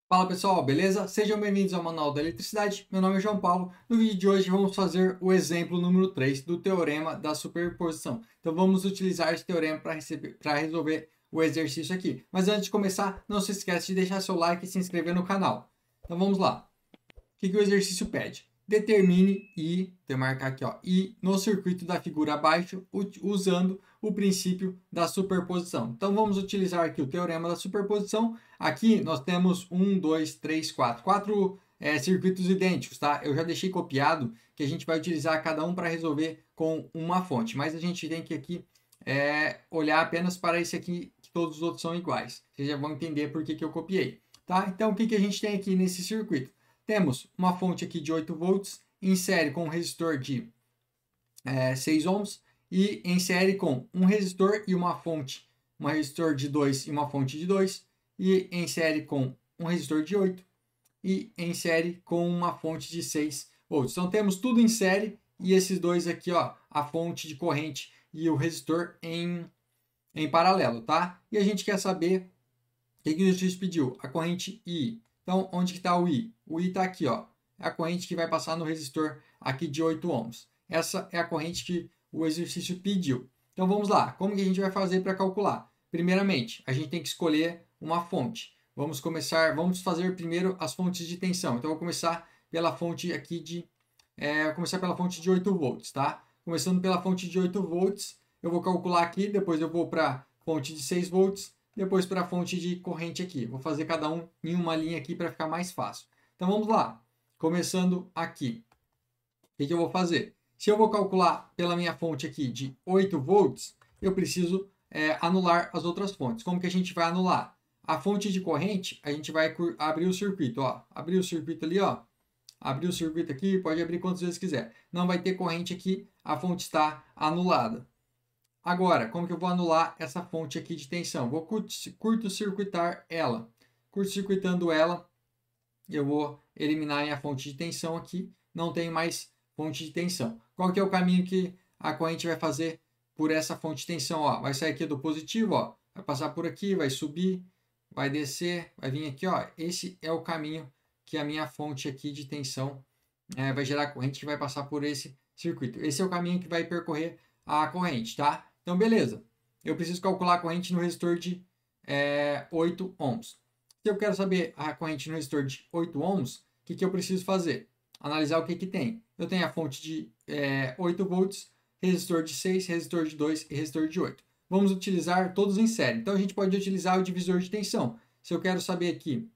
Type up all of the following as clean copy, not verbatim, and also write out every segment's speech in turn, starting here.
Fala pessoal, beleza? Sejam bem-vindos ao Manual da Eletricidade. Meu nome é João Paulo. No vídeo de hoje vamos fazer o exemplo número 3 do Teorema da Superposição. Então vamos utilizar esse teorema para resolver o exercício aqui. Mas antes de começar, não se esqueça de deixar seu like e se inscrever no canal. Então vamos lá. O que o exercício pede? Determine I, vou marcar aqui, ó, I no circuito da figura abaixo, usando o princípio da superposição. Então vamos utilizar aqui o teorema da superposição. Aqui nós temos 4 circuitos idênticos, tá? Eu já deixei copiado que a gente vai utilizar cada um para resolver com uma fonte, mas a gente tem que aqui olhar apenas para esse aqui, que todos os outros são iguais. Vocês já vão entender por que eu copiei, tá? Então o que a gente tem aqui nesse circuito? Temos uma fonte aqui de 8 volts em série com um resistor de 6 ohms e em série com um resistor e uma fonte, um resistor de 2 e uma fonte de 2 e em série com um resistor de 8 e em série com uma fonte de 6 volts. Então temos tudo em série e esses dois aqui, ó, a fonte de corrente e o resistor em paralelo, tá? E a gente quer saber o que o juiz pediu? A corrente I. Então, onde que está o I? O I está aqui, ó. É a corrente que vai passar no resistor aqui de 8 ohms. Essa é a corrente que o exercício pediu. Então, vamos lá. Como que a gente vai fazer para calcular? Primeiramente, a gente tem que escolher uma fonte. Vamos fazer primeiro as fontes de tensão. Então, eu vou começar pela fonte aqui de... começar pela fonte de 8 volts, tá? Começando pela fonte de 8 volts, eu vou calcular aqui, depois eu vou para a fonte de 6 volts, depois para a fonte de corrente aqui. Vou fazer cada um em uma linha aqui para ficar mais fácil. Então vamos lá. Começando aqui. O que eu vou fazer? Se eu vou calcular pela minha fonte aqui de 8 volts, eu preciso anular as outras fontes. Como que a gente vai anular? A fonte de corrente, a gente vai abrir o circuito. Ó. Abrir o circuito ali, ó. Abrir o circuito aqui, pode abrir quantas vezes quiser. Não vai ter corrente aqui, a fonte está anulada. Agora, como que eu vou anular essa fonte aqui de tensão? Vou curto-circuitar ela. Curto-circuitando ela, eu vou eliminar a minha fonte de tensão aqui. Não tem mais fonte de tensão. Qual que é o caminho que a corrente vai fazer por essa fonte de tensão? Ó, vai sair aqui do positivo, ó, vai passar por aqui, vai subir, vai descer, vai vir aqui. Ó. Esse é o caminho que a minha fonte aqui de tensão vai gerar corrente que vai passar por esse circuito. Esse é o caminho que vai percorrer a corrente, tá? Então, beleza. Eu preciso calcular a corrente no resistor de 8 ohms. Se eu quero saber a corrente no resistor de 8 ohms, o que eu preciso fazer? Analisar o que tem. Eu tenho a fonte de 8 volts, resistor de 6, resistor de 2 e resistor de 8. Vamos utilizar todos em série. Então, a gente pode utilizar o divisor de tensão. Se eu quero saber aqui,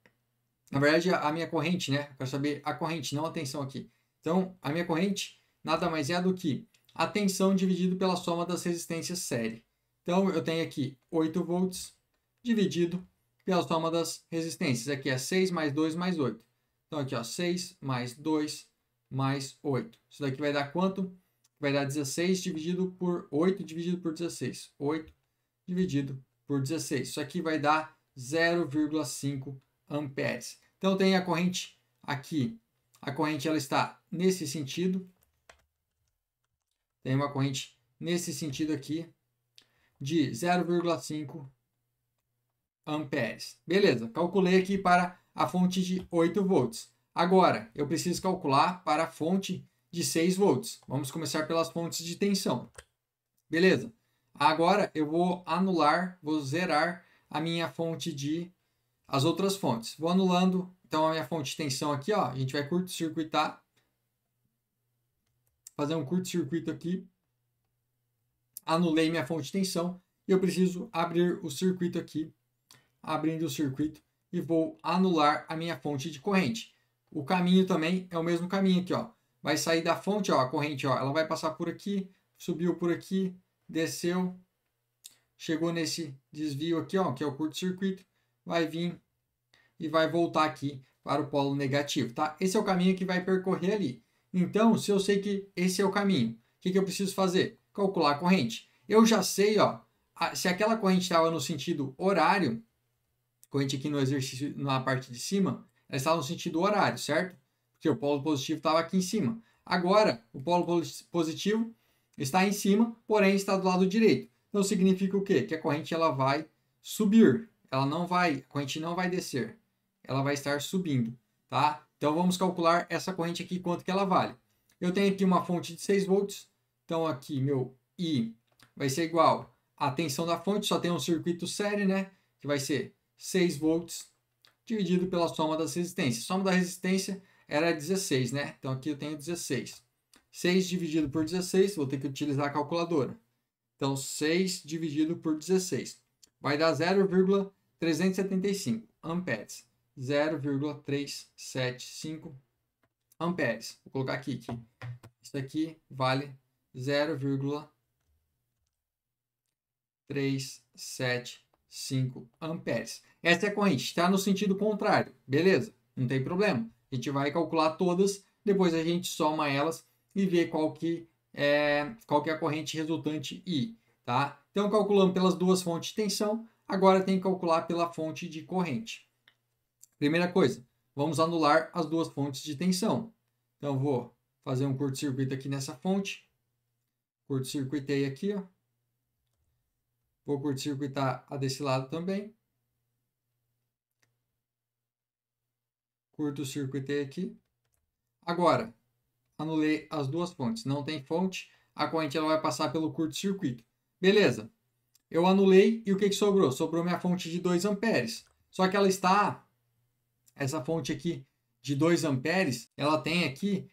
na verdade, a minha corrente, né? Eu quero saber a corrente, não a tensão aqui. Então, a minha corrente nada mais é do que a tensão dividido pela soma das resistências série. Então, eu tenho aqui 8 volts dividido pela soma das resistências. Aqui é 6 mais 2 mais 8. Então, aqui, ó, 6 mais 2 mais 8. Isso daqui vai dar quanto? Vai dar 16 dividido por 8 dividido por 16. 8 dividido por 16. Isso aqui vai dar 0,5 amperes. Então, tem a corrente aqui. A corrente ela está nesse sentido. Tem uma corrente nesse sentido aqui de 0,5 amperes. Beleza, calculei aqui para a fonte de 8 volts. Agora, eu preciso calcular para a fonte de 6 volts. Vamos começar pelas fontes de tensão. Beleza. Agora, eu vou anular, vou zerar a minha fonte de... as outras fontes. Vou anulando, então, a minha fonte de tensão aqui, ó. A gente vai curto-circuitar. Fazer um curto-circuito aqui. Anulei minha fonte de tensão. E eu preciso abrir o circuito aqui. Abrindo o circuito. E vou anular a minha fonte de corrente. O caminho também é o mesmo caminho aqui, ó. Vai sair da fonte, ó, a corrente, ó. Ela vai passar por aqui. Subiu por aqui. Desceu. Chegou nesse desvio aqui, ó, que é o curto-circuito. Vai vir e vai voltar aqui para o polo negativo, tá? Esse é o caminho que vai percorrer ali. Então, se eu sei que esse é o caminho, o que eu preciso fazer? Calcular a corrente. Eu já sei, ó, se aquela corrente estava no sentido horário, corrente aqui no exercício, na parte de cima, ela estava no sentido horário, certo? Porque o polo positivo estava aqui em cima. Agora, o polo positivo está em cima, porém está do lado direito. Então, significa o quê? Que a corrente ela vai subir. A corrente não vai descer. ela vai estar subindo, tá? Então vamos calcular essa corrente aqui, quanto que ela vale. Eu tenho aqui uma fonte de 6 volts, então aqui meu I vai ser igual à tensão da fonte, só tem um circuito série, né? Que vai ser 6 volts dividido pela soma das resistências. Soma da resistência era 16, né? Então aqui eu tenho 16. 6 dividido por 16, vou ter que utilizar a calculadora. Então 6 dividido por 16 vai dar 0,375 amperes. 0,375 amperes. Vou colocar aqui que isso aqui vale 0,375 amperes. Essa é a corrente, está no sentido contrário, beleza? Não tem problema. A gente vai calcular todas, depois a gente soma elas e vê qual que é a corrente resultante I, tá? Então, calculamos pelas duas fontes de tensão, agora tem que calcular pela fonte de corrente. Primeira coisa, vamos anular as duas fontes de tensão. Então, vou fazer um curto-circuito aqui nessa fonte. Curto-circuitei aqui, ó. Vou curto-circuitar a desse lado também. Curto-circuitei aqui. Agora, anulei as duas fontes. Não tem fonte, a corrente ela vai passar pelo curto-circuito. Beleza. Eu anulei e o que sobrou? Sobrou minha fonte de 2 amperes. Só que ela está, essa fonte aqui de 2 amperes, ela tem aqui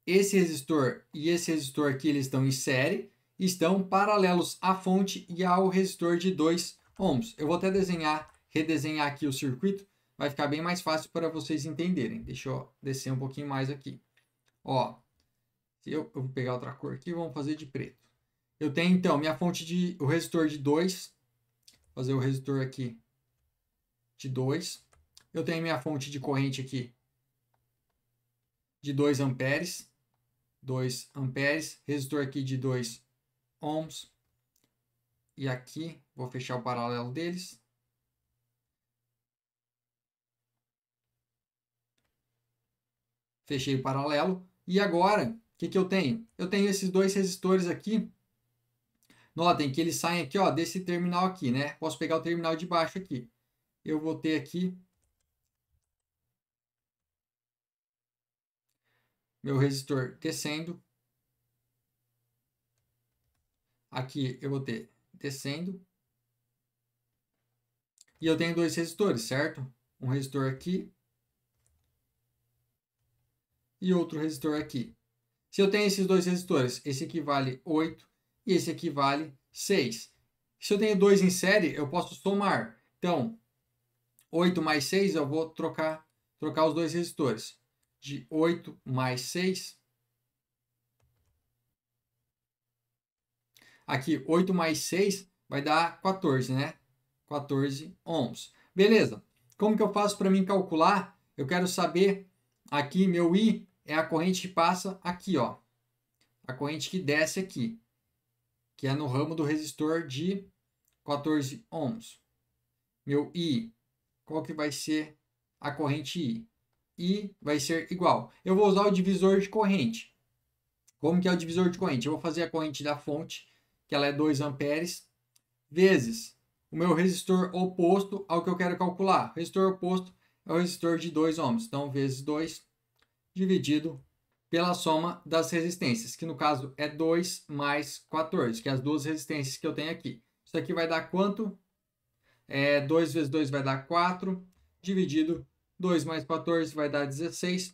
esse resistor e esse resistor aqui, eles estão em série, estão paralelos à fonte e ao resistor de 2 ohms. Eu vou até redesenhar aqui o circuito, vai ficar bem mais fácil para vocês entenderem. Deixa eu descer um pouquinho mais aqui. Ó, eu vou pegar outra cor aqui, vamos fazer de preto. Eu tenho então minha fonte o resistor de 2, fazer o resistor aqui de 2. Eu tenho minha fonte de corrente aqui de 2 amperes, 2 amperes, resistor aqui de 2 ohms. E aqui, vou fechar o paralelo deles. Fechei o paralelo. E agora, o que eu tenho? Eu tenho esses dois resistores aqui. Notem que eles saem aqui, ó, desse terminal aqui, né? Posso pegar o terminal de baixo aqui. Eu vou ter aqui meu resistor descendo. Aqui eu vou ter descendo. E eu tenho dois resistores, certo? Um resistor aqui e outro resistor aqui. Se eu tenho esses dois resistores, esse aqui vale 8 e esse aqui vale 6. Se eu tenho dois em série, eu posso somar. Então, 8 mais 6, eu vou trocar os dois resistores. De 8 mais 6. Aqui, 8 mais 6 vai dar 14, né? 14 ohms. Beleza. Como que eu faço para mim calcular? Eu quero saber, aqui, meu I é a corrente que passa aqui, ó. A corrente que desce aqui, que é no ramo do resistor de 14 ohms. Meu I, qual que vai ser a corrente I? I vai ser igual. Eu vou usar o divisor de corrente. Como que é o divisor de corrente? Eu vou fazer a corrente da fonte, que ela é 2 amperes, vezes o meu resistor oposto ao que eu quero calcular. O resistor oposto é o resistor de 2 ohms. Então, vezes 2 dividido pela soma das resistências, que no caso é 2 mais 14, que é as duas resistências que eu tenho aqui. Isso aqui vai dar quanto? 2 vezes 2 vai dar 4, dividido 2 mais 14 vai dar 16.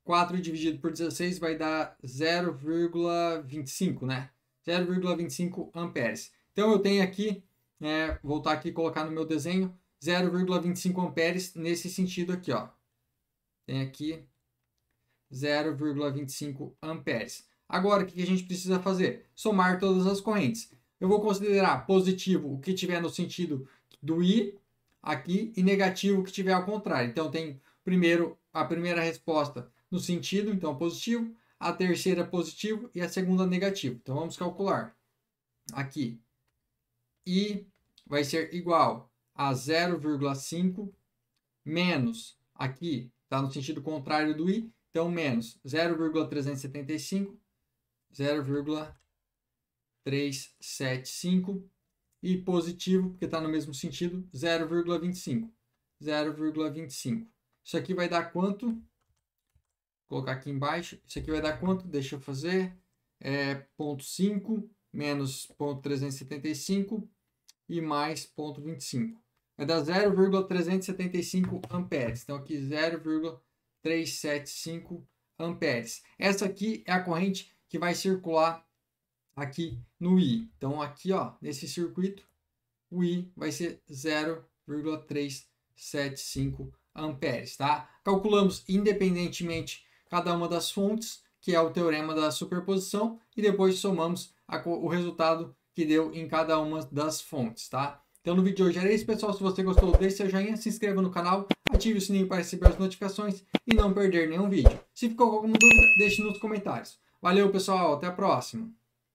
4 dividido por 16 vai dar 0,25, né? 0,25 amperes. Então, eu tenho aqui, voltar aqui e colocar no meu desenho, 0,25 amperes nesse sentido aqui, ó. Tem aqui 0,25 amperes. Agora, o que a gente precisa fazer? Somar todas as correntes. Eu vou considerar positivo o que tiver no sentido do I aqui e negativo o que tiver ao contrário. Então, tem a primeira resposta no sentido, então positivo, a terceira positivo e a segunda negativo. Então, vamos calcular. Aqui, I vai ser igual a 0,5 menos, aqui está no sentido contrário do I, então menos 0,375, 0,375 e positivo, porque está no mesmo sentido, 0,25. 0,25. Isso aqui vai dar quanto? Vou colocar aqui embaixo. Isso aqui vai dar quanto? Deixa eu fazer. 0,5 menos 0,375 e mais 0,25. Vai dar 0,375 amperes. Então, aqui 0,375 amperes. Essa aqui é a corrente que vai circular aqui no I. Então, aqui, ó, nesse circuito, o I vai ser 0,375 amperes, tá? Calculamos independentemente cada uma das fontes, que é o teorema da superposição, e depois somamos o resultado que deu em cada uma das fontes, tá? Então, no vídeo de hoje era isso, pessoal. Se você gostou, deixe seu joinha, se inscreva no canal, ative o sininho para receber as notificações e não perder nenhum vídeo. Se ficou com alguma dúvida, deixe nos comentários. Valeu, pessoal. Até a próxima.